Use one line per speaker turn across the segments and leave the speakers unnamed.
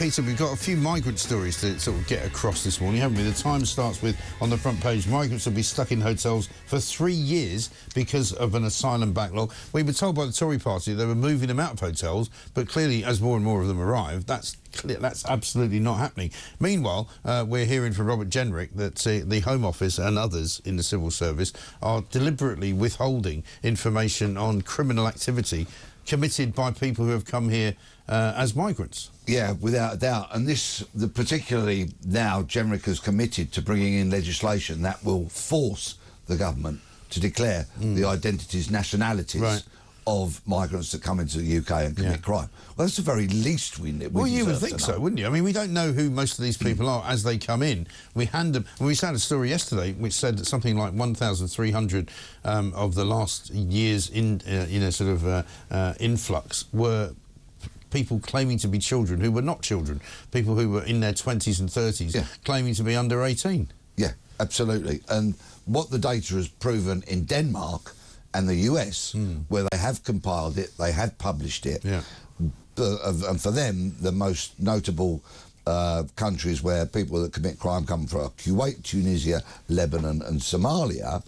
Peter, we've got a few migrant stories to sort of get across this morning, haven't we? The Times starts with, on the front page, migrants will be stuck in hotels for 3 years because of an asylum backlog. We were told by the Tory party they were moving them out of hotels, but clearly, as more and more of them arrive, that's absolutely not happening. Meanwhile, we're hearing from Robert Jenrick that the Home Office and others in the civil service are deliberately withholding information on criminal activity committed by people who have come here as migrants.
Yeah, without a doubt. And particularly now, Jenrick has committed to bringing in legislation that will force the government to declare the identities, nationalities of migrants that come into the UK and commit crime. Well, that's the very least we deserve.
Well, you would think so, wouldn't you? I mean, we don't know who most of these people are as they come in. We hand them... We had a story yesterday which said that something like 1,300 of the last year's influx were people claiming to be children who were not children, people who were in their 20s and 30s claiming to be under 18. Yeah,
absolutely. And what the data has proven in Denmark and the US, where they have compiled it, they have published it, and for them, the most notable countries where people that commit crime come from are Kuwait, Tunisia, Lebanon and Somalia.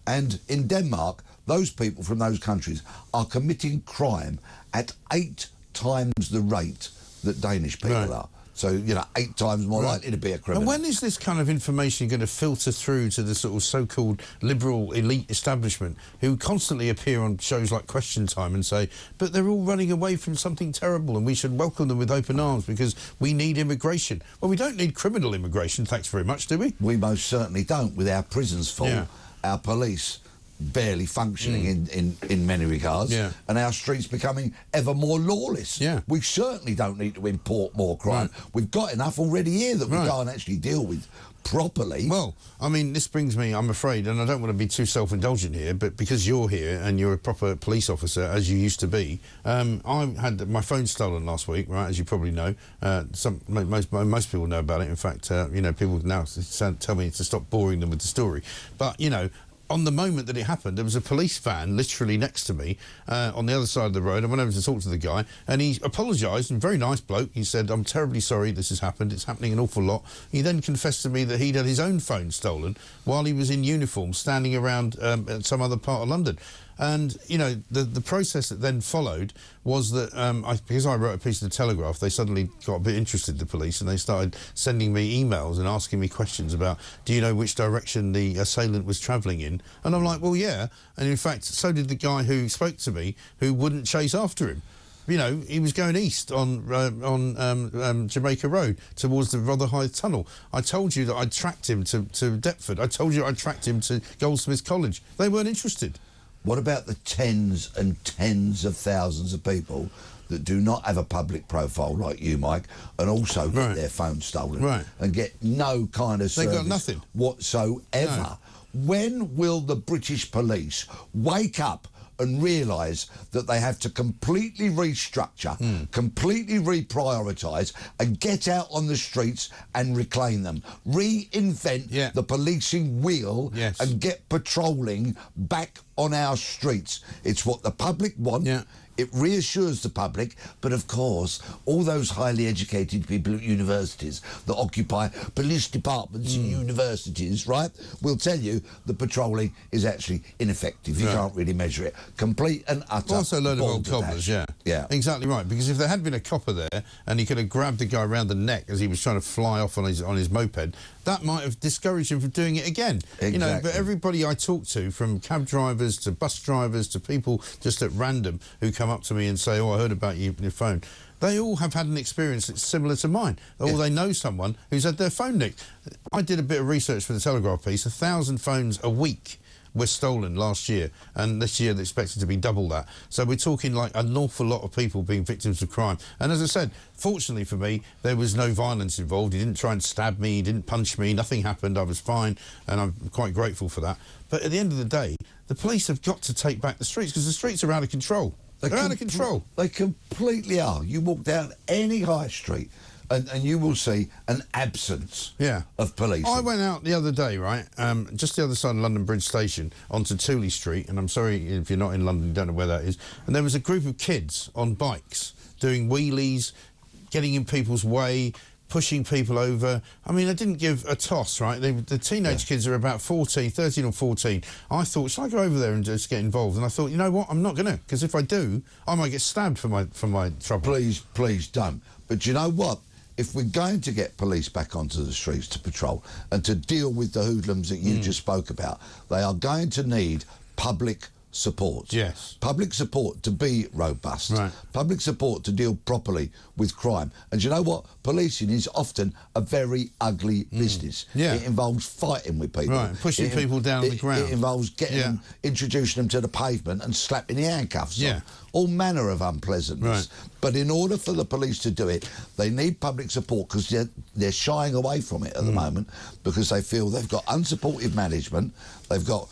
And in Denmark, those people from those countries are committing crime at 8 times the rate that Danish people are. So, you know, 8 times more likely to be a criminal.
And when is this kind of information going to filter through to the sort of so-called liberal elite establishment who constantly appear on shows like Question Time and say, but they're all running away from something terrible and we should welcome them with open arms because we need immigration? Well, we don't need criminal immigration, thanks very much, do we?
We most certainly don't, with our prisons full, our police barely functioning in many regards, and our streets becoming ever more lawless. We certainly don't need to import more crime. We've got enough already here that we can't actually deal with properly.
Well, I mean, this brings me, I'm afraid, and I don't want to be too self-indulgent here, but because you're here and you're a proper police officer, as you used to be, I had my phone stolen last week, right, as you probably know. Most people know about it. In fact, you know, people now tell me to stop boring them with the story. But, you know, on the moment that it happened, there was a police van literally next to me on the other side of the road. I went over to talk to the guy and he apologised, and very nice bloke. He said, I'm terribly sorry this has happened. It's happening an awful lot. He then confessed to me that he'd had his own phone stolen while he was in uniform standing around at some other part of London. And, you know, the process that then followed was that, because I wrote a piece of the Telegraph, they suddenly got a bit interested, the police, and they started sending me emails and asking me questions about, do you know which direction the assailant was travelling in? And I'm like, well, yeah. And in fact, so did the guy who spoke to me, who wouldn't chase after him. You know, he was going east on Jamaica Road towards the Rotherhithe Tunnel. I told you that I'd tracked him to Deptford. I told you I'd tracked him to Goldsmiths College. They weren't interested.
What about the tens and tens of thousands of people that do not have a public profile like you, Mike, and also get their phone stolen and get no kind of service
got nothing
whatsoever? No. When will the British police wake up and realise that they have to completely restructure, completely reprioritise and get out on the streets and reclaim them, reinvent the policing wheel and get patrolling back on our streets? It's what the public want. It reassures the public, but of course, all those highly educated people at universities that occupy police departments in universities, will tell you the patrolling is actually ineffective. You can't really measure it. Complete and utter.
Also a load of old cobblers, yeah. Exactly right, because if there had been a copper there and he could have grabbed the guy around the neck as he was trying to fly off on his moped, that might have discouraged him from doing it again.
Exactly.
You know, but everybody I talk to, from cab drivers to bus drivers to people just at random who come up to me and say, oh, I heard about you on your phone, they all have had an experience that's similar to mine, or they know someone who's had their phone nicked. I did a bit of research for the Telegraph piece. 1,000 phones a week were stolen last year, and this year they're expected to be double that. So we're talking like an awful lot of people being victims of crime. And as I said, fortunately for me, there was no violence involved. He didn't try and stab me, he didn't punch me, nothing happened. I was fine, and I'm quite grateful for that. But at the end of the day, the police have got to take back the streets, because the streets are out of control. They're out of control.
They completely are. You walk down any high street and you will see an absence of police.
I went out the other day, right, just the other side of London Bridge Station, onto Tooley Street, and I'm sorry if you're not in London, you don't know where that is, and there was a group of kids on bikes doing wheelies, getting in people's way, pushing people over. I mean, I didn't give a toss, right? The teenage kids are about 13 or 14. I thought, shall I go over there and just get involved? And I thought, you know what? I'm not going to, because if I do, I might get stabbed for my trouble.
Please don't. But you know what? If we're going to get police back onto the streets to patrol and to deal with the hoodlums that you just spoke about, they are going to need public support.
Yes.
Public support to be robust.
Right.
Public support to deal properly with crime. And you know what? Policing is often a very ugly business.
Yeah.
It involves fighting with people.
Right, pushing people down on the ground.
It involves getting them, introducing them to the pavement and slapping the handcuffs on. All manner of unpleasantness.
Right.
But in order for the police to do it, they need public support, because they're shying away from it at the moment, because they feel they've got unsupportive management, they've got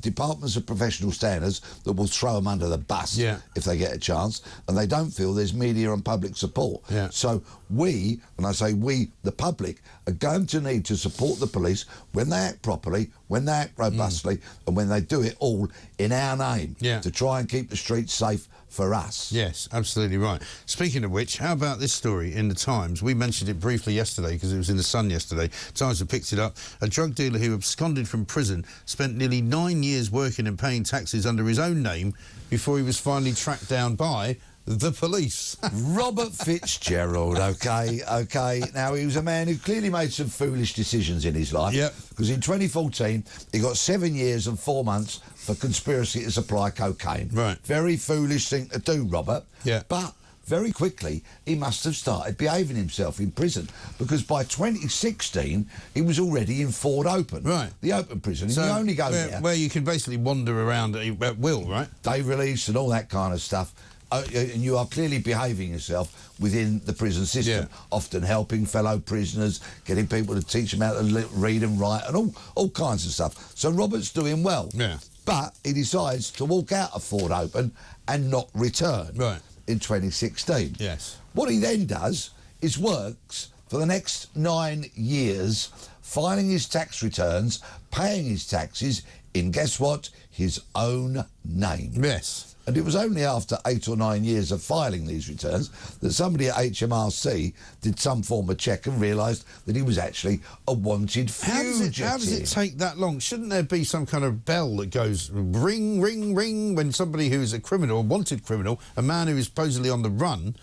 departments of professional standards that will throw them under the bus if they get a chance, and they don't feel there's media and public support. So we, and I say we, the public, are going to need to support the police when they act properly, when they act robustly, and when they do it all in our name to try and keep the streets safe for us.
Yes, absolutely right. Speaking of which, how about this story in the Times? We mentioned it briefly yesterday because it was in the Sun yesterday. Times have picked it up. A drug dealer who absconded from prison spent nearly 9 years working and paying taxes under his own name before he was finally tracked down by the police.
Robert Fitzgerald, OK. Now, he was a man who clearly made some foolish decisions in his life. Because in 2014, he got 7 years and 4 months for conspiracy to supply cocaine.
Right.
Very foolish thing to do, Robert. But very quickly, he must have started behaving himself in prison, because by 2016, he was already in Ford Open. Right. The open prison.
So
and you only go there.
Where you can basically wander around at will, right?
Day release and all that kind of stuff. And you are clearly behaving yourself within the prison system, often helping fellow prisoners, getting people to teach them how to read and write, and all kinds of stuff. So Robert's doing well. But he decides to walk out of Ford Open and not return in 2016. What he then does is works for the next 9 years, filing his tax returns, paying his taxes in, guess what, his own name. And it was only after 8 or 9 years of filing these returns that somebody at HMRC did some form of check and realised that he was actually a wanted fugitive.
How does it take that long? Shouldn't there be some kind of bell that goes ring, ring, ring when somebody who is a criminal, a wanted criminal, a man who is supposedly on the run,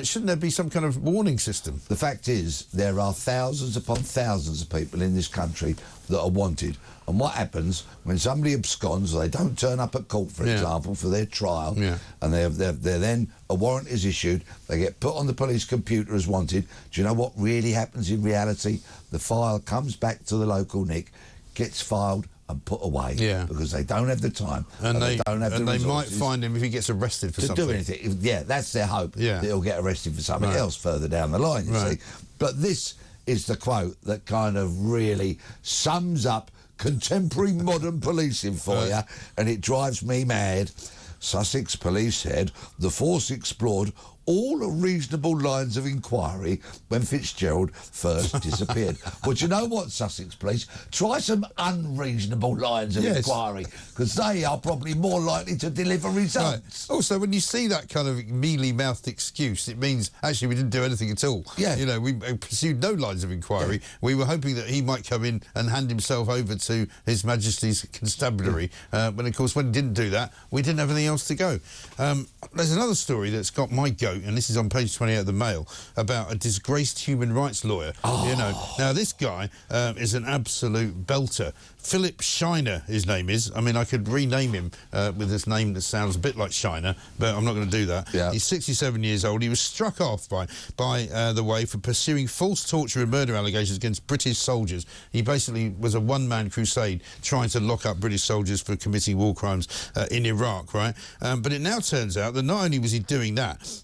shouldn't there be some kind of warning system?
The fact is, there are thousands upon thousands of people in this country that are wanted. And what happens when somebody absconds, or they don't turn up at court, for example, for their trial, and they're then, a warrant is issued, they get put on the police computer as wanted. Do you know what really happens in reality? The file comes back to the local NIC, gets filed and put away, because they don't have the time,
and they
don't have the resources.
They might find him if he gets arrested for something.
To do anything. Yeah, that's their hope, that he'll get arrested for something else further down the line, you see. But this is the quote that kind of really sums up contemporary modern policing for you, and it drives me mad. Sussex Police said the force explored all reasonable lines of inquiry when Fitzgerald first disappeared. Well, do you know what, Sussex Police? Try some unreasonable lines of inquiry, because they are probably more likely to deliver results.
Also, when you see that kind of mealy-mouthed excuse, it means, actually, we didn't do anything at all. You know, we pursued no lines of inquiry. We were hoping that he might come in and hand himself over to His Majesty's Constabulary. But, of course, when he didn't do that, we didn't have anything else to go. There's another story that's got my goat, and this is on page 28 of the Mail, about a disgraced human rights lawyer. You know, now this guy is an absolute belter. Philip Shiner, his name is. I mean, I could rename him with this name that sounds a bit like Shiner, but I'm not going to do that. He's 67 years old. He was struck off by the way for pursuing false torture and murder allegations against British soldiers. He basically was a one-man crusade trying to lock up British soldiers for committing war crimes in Iraq, right? But it now turns out that not only was he doing that,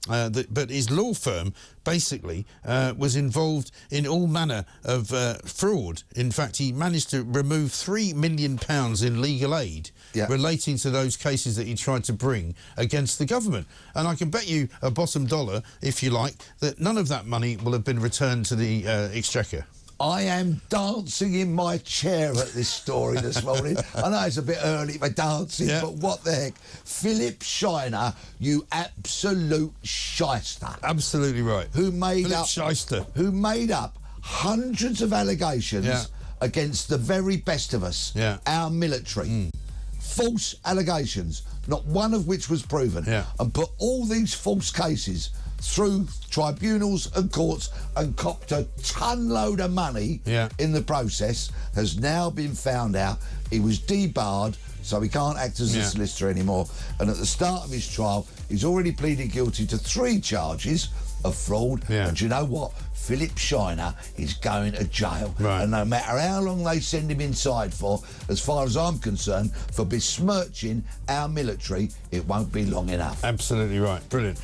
but his law firm basically was involved in all manner of fraud. In fact, he managed to remove £3 million in legal aid relating to those cases that he tried to bring against the government. And I can bet you a bottom dollar, if you like, that none of that money will have been returned to the Exchequer.
I am dancing in my chair at this story this morning. I know it's a bit early for dancing, but what the heck? Philip Shiner, you absolute shyster.
Absolutely right.
Who made
Philip
up
Shyster.
Who made up hundreds of allegations against the very best of us, our military. False allegations, not one of which was proven, and put all these false cases through tribunals and courts and copped a ton load of money in the process, has now been found out. He was debarred, so he can't act as a solicitor anymore. And at the start of his trial, he's already pleaded guilty to 3 charges of fraud. And you know what? Philip Shiner is going to jail. And no matter how long they send him inside for, as far as I'm concerned, for besmirching our military, it won't be long enough.
Absolutely right. Brilliant.